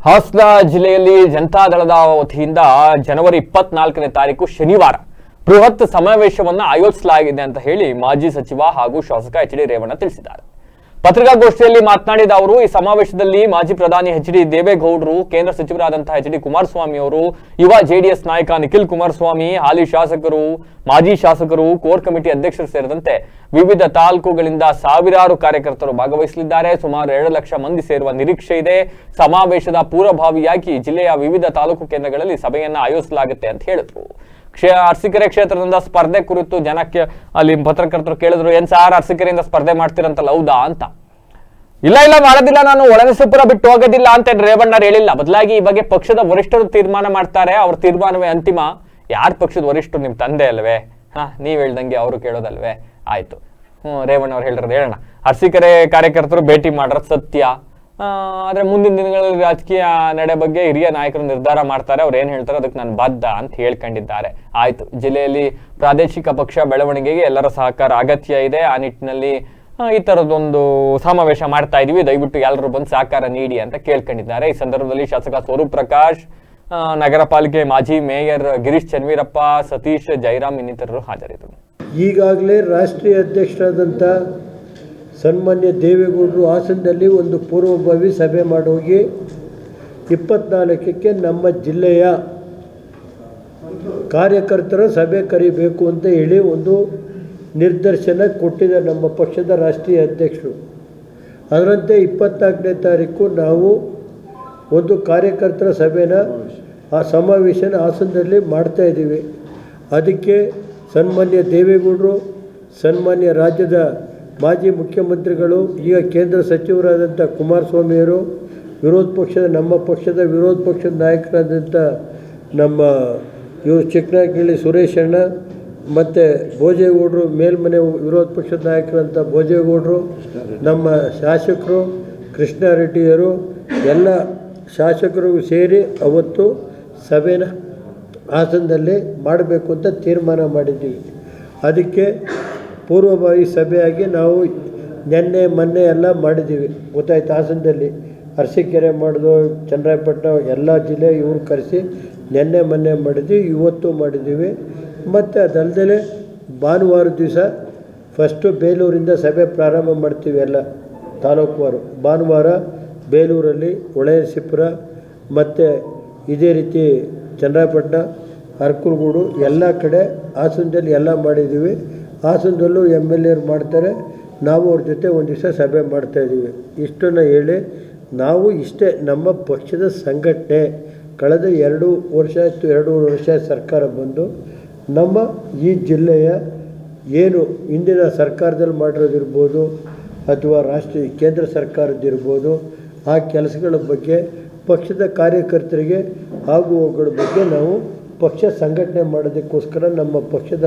ಹಾಸನ ಜಿಲ್ಲೆಯಲ್ಲಿ ಜನತಾದಳದ ವತಿಯಿಂದ ಜನವರಿ 24ನೇ ತಾರೀಕು ಶನಿವಾರ ಬೃಹತ್ ಸಮಾವೇಶವನ್ನು ಆಯೋಜಿಸಲಾಗಿದೆ ಅಂತ ಹೇಳಿ ಮಾಜಿ ಸಚಿವ ಹಾಗೂ ಶಾಸಕ ಎಚ್ ಡಿ ರೇವಣ್ಣ ತಿಳಿಸಿದ್ದಾರೆ. ಪತ್ರಿಕಾಗೋಷ್ಠಿಯಲ್ಲಿ ಮಾತನಾಡಿದ ಅವರು, ಈ ಸಮಾವೇಶದಲ್ಲಿ ಮಾಜಿ ಪ್ರಧಾನಿ ಎಚ್ ಡಿ ದೇವೇಗೌಡರು, ಕೇಂದ್ರ ಸಚಿವರಾದಂತಹ ಎಚ್ ಡಿ ಕುಮಾರಸ್ವಾಮಿ ಅವರು, ಯುವ ಜೆಡಿಎಸ್ ನಾಯಕ ನಿಖಿಲ್ ಕುಮಾರಸ್ವಾಮಿ, ಹಾಲಿ ಶಾಸಕರು, ಮಾಜಿ ಶಾಸಕರು, ಕೋರ್ ಕಮಿಟಿ ಅಧ್ಯಕ್ಷರು ಸೇರಿದಂತೆ ವಿವಿಧ ತಾಲೂಕುಗಳಿಂದ ಸಾವಿರಾರು ಕಾರ್ಯಕರ್ತರು ಭಾಗವಹಿಸಲಿದ್ದಾರೆ. ಸುಮಾರು 2 ಲಕ್ಷ ಮಂದಿ ಸೇರುವ ನಿರೀಕ್ಷೆ ಇದೆ. ಸಮಾವೇಶದ ಪೂರ್ವಭಾವಿಯಾಗಿ ಜಿಲ್ಲೆಯ ವಿವಿಧ ತಾಲೂಕು ಕೇಂದ್ರಗಳಲ್ಲಿ ಸಭೆಯನ್ನ ಆಯೋಜಿಸಲಾಗುತ್ತೆ ಅಂತ ಹೇಳಿದ್ರು. ಅರಸೀಕೆರೆ ಕ್ಷೇತ್ರದಿಂದ ಸ್ಪರ್ಧೆ ಕುರಿತು ಜನಕ್ಕೆ ಅಲ್ಲಿ ಪತ್ರಕರ್ತರು ಕೇಳಿದ್ರು, ಏನ್ ಸಾರ್ ಅರಸೀಕೆರೆಯಿಂದ ಸ್ಪರ್ಧೆ ಮಾಡ್ತೀರಂತಲ್ಲ, ಹೌದಾ ಅಂತ. ಇಲ್ಲ ಮಾಡೋದಿಲ್ಲ, ನಾನು ಒಳನರಸೀಪುರ ಬಿಟ್ಟು ಹೋಗೋದಿಲ್ಲ ಅಂತ ರೇವಣ್ಣ ಹೇಳಿಲ್ಲ. ಬದಲಾಗಿ ಈ ಬಗ್ಗೆ ಪಕ್ಷದ ವರಿಷ್ಠರು ತೀರ್ಮಾನ ಮಾಡ್ತಾರೆ, ಅವ್ರ ತೀರ್ಮಾನವೇ ಅಂತಿಮ. ಯಾರ್ ಪಕ್ಷದ ವರಿಷ್ಠರು? ನಿಮ್ ತಂದೆ ಅಲ್ವೇ? ನೀವ್ ಹೇಳ್ದಂಗೆ ಅವರು ಕೇಳೋದಲ್ವೇ? ಆಯ್ತು, ರೇವಣ್ಣ ಅವ್ರು ಹೇಳಿರೋದು ಹೇಳೋಣ. ಅರಸೀಕೆರೆ ಕಾರ್ಯಕರ್ತರು ಭೇಟಿ ಮಾಡೋದು ಸತ್ಯ, ಆದ್ರೆ ಮುಂದಿನ ದಿನಗಳಲ್ಲಿ ರಾಜಕೀಯ ನಡೆ ಬಗ್ಗೆ ಹಿರಿಯ ನಾಯಕರು ನಿರ್ಧಾರ ಮಾಡ್ತಾರೆ, ಅವ್ರು ಏನ್ ಹೇಳ್ತಾರೆ ಅದಕ್ಕೆ ನಾನು ಬಾಧ್ಯ ಅಂತ ಹೇಳ್ಕೊಂಡಿದ್ದಾರೆ. ಆಯ್ತು, ಜಿಲ್ಲೆಯಲ್ಲಿ ಪ್ರಾದೇಶಿಕ ಪಕ್ಷ ಬೆಳವಣಿಗೆಗೆ ಎಲ್ಲರ ಸಹಕಾರ ಅಗತ್ಯ ಇದೆ. ಆ ನಿಟ್ಟಿನಲ್ಲಿ ಈ ತರದೊಂದು ಸಮಾವೇಶ ಮಾಡ್ತಾ ಇದೀವಿ, ದಯವಿಟ್ಟು ಎಲ್ಲರೂ ಬಂದು ಸಹಕಾರ ನೀಡಿ ಅಂತ ಕೇಳ್ಕೊಂಡಿದ್ದಾರೆ. ಈ ಸಂದರ್ಭದಲ್ಲಿ ಶಾಸಕ ಸ್ವರೂಪ್ ಪ್ರಕಾಶ್, ನಗರ ಪಾಲಿಕೆ ಮಾಜಿ ಮೇಯರ್ ಗಿರೀಶ್ ಚನ್ವೀರಪ್ಪ, ಸತೀಶ್ ಜೈರಾಮ್ ಇನ್ನಿತರರು ಹಾಜರಿದ್ದರು. ಈಗಾಗಲೇ ರಾಷ್ಟ್ರೀಯ ಅಧ್ಯಕ್ಷರಾದಂಥ ಸನ್ಮಾನ್ಯ ದೇವೇಗೌಡರು ಹಾಸನದಲ್ಲಿ ಒಂದು ಪೂರ್ವಭಾವಿ ಸಭೆ ಮಾಡೋಗಿ 24ಕ್ಕೆ ನಮ್ಮ ಜಿಲ್ಲೆಯ ಕಾರ್ಯಕರ್ತರ ಸಭೆ ಕರಿಬೇಕು ಅಂತ ಹೇಳಿ ಒಂದು ನಿರ್ದೇಶನ ಕೊಟ್ಟಿದೆ ನಮ್ಮ ಪಕ್ಷದ ರಾಷ್ಟ್ರೀಯ ಅಧ್ಯಕ್ಷರು. ಅದರಂತೆ 24ನೇ ತಾರೀಕು ನಾವು ಒಂದು ಕಾರ್ಯಕರ್ತರ ಸಭೆನ ಆ ಸಮಾವೇಶನ ಹಾಸನದಲ್ಲಿ ಮಾಡ್ತಾಯಿದ್ದೀವಿ. ಅದಕ್ಕೆ ಸನ್ಮಾನ್ಯ ದೇವೇಗೌಡರು, ಸನ್ಮಾನ್ಯ ರಾಜ್ಯದ ಮಾಜಿ ಮುಖ್ಯಮಂತ್ರಿಗಳು, ಈಗ ಕೇಂದ್ರ ಸಚಿವರಾದಂಥ ಕುಮಾರಸ್ವಾಮಿಯವರು, ನಮ್ಮ ಪಕ್ಷದ ವಿರೋಧ ಪಕ್ಷದ ನಾಯಕರಾದಂಥ ನಮ್ಮ ಚಿಕ್ಕನಹಳ್ಳಿ ಸುರೇಶ್ ಅಣ್ಣ, ಮತ್ತು ಭೋಜೇಗೌಡರು, ಮೇಲ್ಮನೆ ವಿರೋಧ ಪಕ್ಷದ ನಾಯಕರಂಥ ಭೋಜೇಗೌಡರು, ನಮ್ಮ ಶಾಸಕರು ಕೃಷ್ಣಾರೆಡ್ಡಿಯವರು, ಎಲ್ಲ ಶಾಸಕರು ಸೇರಿ ಅವತ್ತು ಸಭೆನ ಹಾಸನದಲ್ಲಿ ಮಾಡಬೇಕು ಅಂತ ತೀರ್ಮಾನ ಮಾಡಿದ್ದೀವಿ. ಅದಕ್ಕೆ ಪೂರ್ವಭಾವಿ ಸಭೆಯಾಗಿ ನಾವು ಮೊನ್ನೆ ಎಲ್ಲ ಮಾಡಿದ್ದೀವಿ, ಗೊತ್ತಾಯ್ತು. ಹಾಸನದಲ್ಲಿ ಅರಸೀಕೆರೆ ಮಾಡಿದ್ವು, ಚನ್ನರಾಯಪಟ್ಟಣ ಎಲ್ಲ ಜಿಲ್ಲೆ ಇವ್ರು ಕರೆಸಿ ಮೊನ್ನೆ ಮಾಡಿದ್ವಿ, ಇವತ್ತು ಮಾಡಿದ್ದೀವಿ. ಮತ್ತು ಅದಲ್ಲದೆ ಭಾನುವಾರ ದಿವಸ ಫಸ್ಟು ಬೇಲೂರಿಂದ ಸಭೆ ಪ್ರಾರಂಭ ಮಾಡ್ತೀವಿ, ಎಲ್ಲ ತಾಲೂಕುವಾರು. ಭಾನುವಾರ ಬೇಲೂರಲ್ಲಿ, ಹೊಳೆನರಸೀಪುರ ಮತ್ತು ಇದೇ ರೀತಿ ಚನ್ನರಾಯಪಟ್ಟಣ, ಅರಕಲಗೂಡು ಎಲ್ಲ ಕಡೆ ಹಾಸನದಲ್ಲಿ ಎಲ್ಲ ಮಾಡಿದ್ದೀವಿ. ಹಾಸನದಲ್ಲೂ MLA ಮಾಡ್ತಾರೆ, ನಾವು ಅವ್ರ ಜೊತೆ ಒಂದು ದಿವಸ ಸಭೆ ಮಾಡ್ತಾಯಿದ್ದೀವಿ. ಇಷ್ಟನ್ನು ಹೇಳಿ ನಾವು ಇಷ್ಟೇ, ನಮ್ಮ ಪಕ್ಷದ ಸಂಘಟನೆ ಕಳೆದ 2 ವರ್ಷ ಆಯಿತು, 2.5 ವರ್ಷ ಸರ್ಕಾರ ಬಂದು ನಮ್ಮ ಈ ಜಿಲ್ಲೆಯ ಏನು ಇಂದಿನ ಸರ್ಕಾರದಲ್ಲಿ ಮಾಡಿರೋದಿರ್ಬೋದು ಅಥವಾ ಕೇಂದ್ರ ಸರ್ಕಾರದ್ದಿರ್ಬೋದು, ಆ ಕೆಲಸಗಳ ಬಗ್ಗೆ ಪಕ್ಷದ ಕಾರ್ಯಕರ್ತರಿಗೆ ಆಗು ಹೋಗೋಗಳ ಬಗ್ಗೆ ನಾವು ಪಕ್ಷ ಸಂಘಟನೆ ಮಾಡೋದಕ್ಕೋಸ್ಕರ ನಮ್ಮ ಪಕ್ಷದ